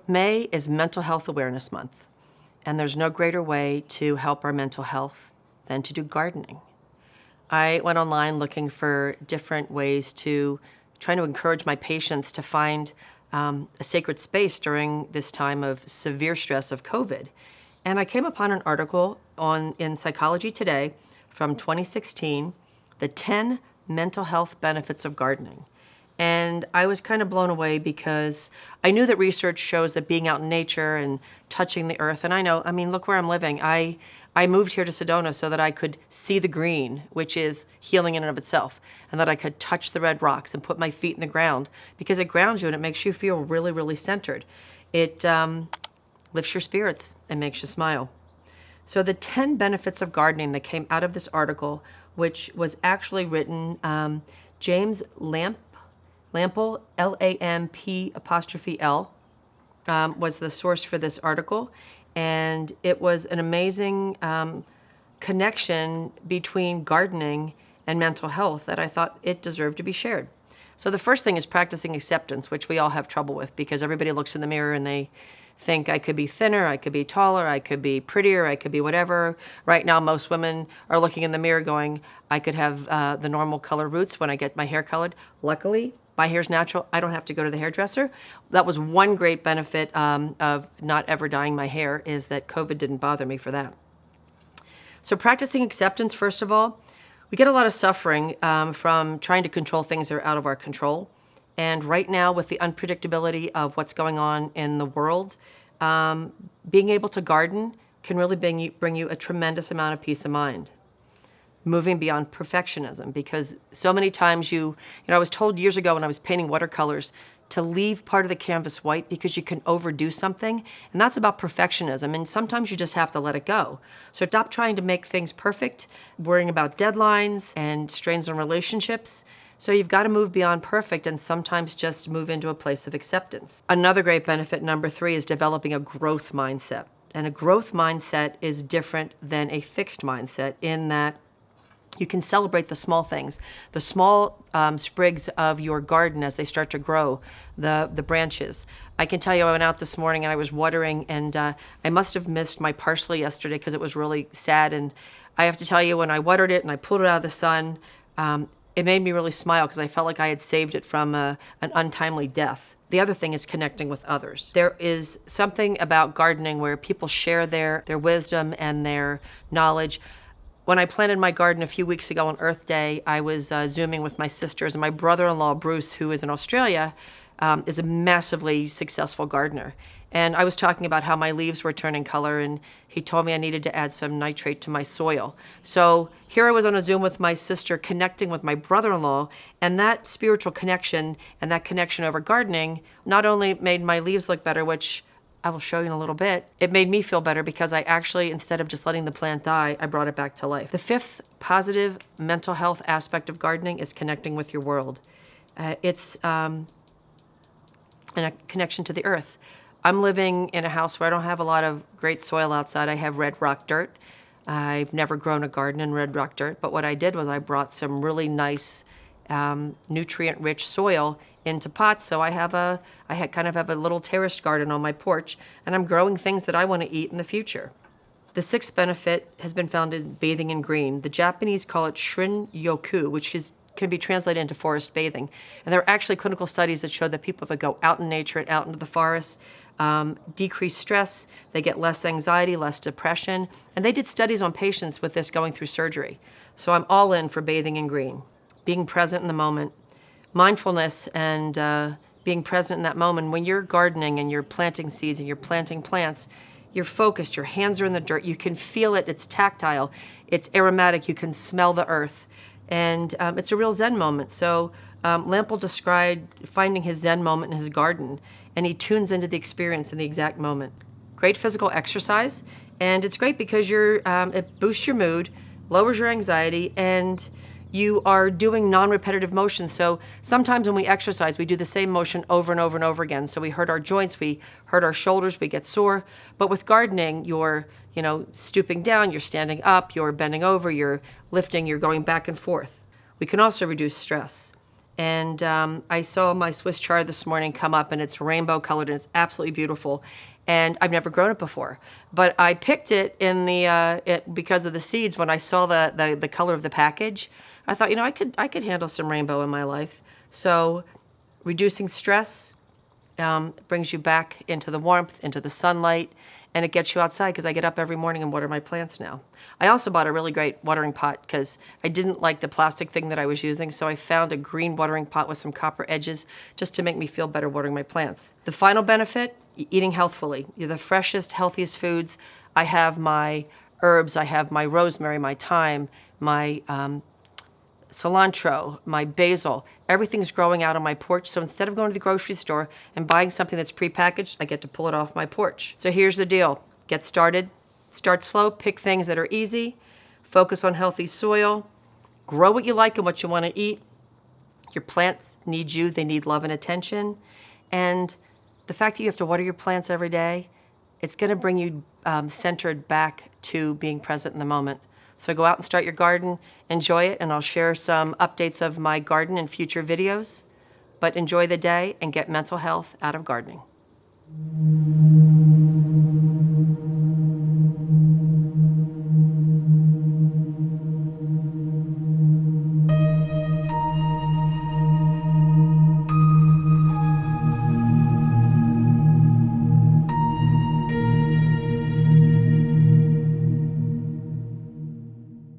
May is Mental Health Awareness Month, and there's no greater way to help our mental health than to do gardening. I went online looking for different ways to trying to encourage my patients to find a sacred space during this time of severe stress of COVID. And I came upon an article in Psychology Today from 2016, the 10 mental health benefits of gardening. And I was kind of blown away because I knew that research shows that being out in nature and touching the earth, and look where I'm living. I moved here to Sedona so that I could see the green, which is healing in and of itself, and that I could touch the red rocks and put my feet in the ground because it grounds you and it makes you feel really, really centered. It lifts your spirits and makes you smile. So the 10 benefits of gardening that came out of this article, which was actually written, James Lample, Lamp', was the source for this article. And it was an amazing connection between gardening and mental health that I thought it deserved to be shared. So the first thing is practicing acceptance, which we all have trouble with because everybody looks in the mirror and they think I could be thinner, I could be taller, I could be prettier, I could be whatever. Right now, most women are looking in the mirror going, I could have the normal color roots when I get my hair colored. Luckily, my hair's natural. I don't have to go to the hairdresser. That was one great benefit of not ever dyeing my hair is that COVID didn't bother me for that. So practicing acceptance, first of all, we get a lot of suffering from trying to control things that are out of our control. And right now, with the unpredictability of what's going on in the world, being able to garden can really bring you a tremendous amount of peace of mind. Moving beyond perfectionism, because so many times I was told years ago when I was painting watercolors to leave part of the canvas white because you can overdo something, and that's about perfectionism, and sometimes you just have to let it go. So stop trying to make things perfect, worrying about deadlines and strains on relationships. So you've got to move beyond perfect and sometimes just move into a place of acceptance. Another great benefit, number 3, is developing a growth mindset. And a growth mindset is different than a fixed mindset in that you can celebrate the small things, the small sprigs of your garden as they start to grow, the branches. I can tell you I went out this morning and I was watering and I must have missed my parsley yesterday because it was really sad. And I have to tell you, when I watered it and I pulled it out of the sun, it made me really smile because I felt like I had saved it from an untimely death. The other thing is connecting with others. There is something about gardening where people share their wisdom and their knowledge. When I planted my garden a few weeks ago on Earth Day, I was Zooming with my sisters, and my brother-in-law, Bruce, who is in Australia, is a massively successful gardener. And I was talking about how my leaves were turning color, and he told me I needed to add some nitrate to my soil. So here I was on a Zoom with my sister, connecting with my brother-in-law, and that spiritual connection and that connection over gardening not only made my leaves look better, which I will show you in a little bit, it made me feel better because I actually, instead of just letting the plant die, I brought it back to life. The 5th positive mental health aspect of gardening is connecting with your world. It's a connection to the earth. I'm living in a house where I don't have a lot of great soil outside. I have red rock dirt. I've never grown a garden in red rock dirt, but what I did was I brought some really nice nutrient-rich soil into pots. So I kind of have a little terraced garden on my porch, and I'm growing things that I want to eat in the future. The 6th benefit has been found in bathing in green. The Japanese call it Shin-yoku, which can be translated into forest bathing. And there are actually clinical studies that show that people that go out in nature and out into the forest decrease stress, they get less anxiety, less depression, and they did studies on patients with this going through surgery. So I'm all in for bathing in green, being present in the moment. Mindfulness and being present in that moment. When you're gardening and you're planting seeds and you're planting plants, you're focused, your hands are in the dirt, you can feel it, it's tactile, it's aromatic, you can smell the earth, and it's a real Zen moment. So Lample described finding his Zen moment in his garden, and he tunes into the experience in the exact moment. Great physical exercise, and it's great because it boosts your mood, lowers your anxiety, and you are doing non-repetitive motions. So sometimes when we exercise, we do the same motion over and over and over again. So we hurt our joints, we hurt our shoulders, we get sore. But with gardening, you're stooping down, you're standing up, you're bending over, you're lifting, you're going back and forth. We can also reduce stress. And I saw my Swiss chard this morning come up, and it's rainbow colored, and it's absolutely beautiful. And I've never grown it before, but I picked it in the because of the seeds. When I saw the color of the package, I thought, you know, I could handle some rainbow in my life. So reducing stress brings you back into the warmth, into the sunlight, and it gets you outside, because I get up every morning and water my plants now. I also bought a really great watering pot because I didn't like the plastic thing that I was using, so I found a green watering pot with some copper edges just to make me feel better watering my plants. The final benefit, eating healthfully. You're the freshest, healthiest foods. I have my herbs, I have my rosemary, my thyme, my cilantro, my basil, everything's growing out on my porch. So instead of going to the grocery store and buying something that's prepackaged, I get to pull it off my porch. So here's the deal. Get started. Start slow. Pick things that are easy. Focus on healthy soil. Grow what you like and what you want to eat. Your plants need you. They need love and attention. And the fact that you have to water your plants every day, it's going to bring you centered back to being present in the moment. So go out and start your garden, enjoy it, and I'll share some updates of my garden in future videos. But enjoy the day and get mental health out of gardening.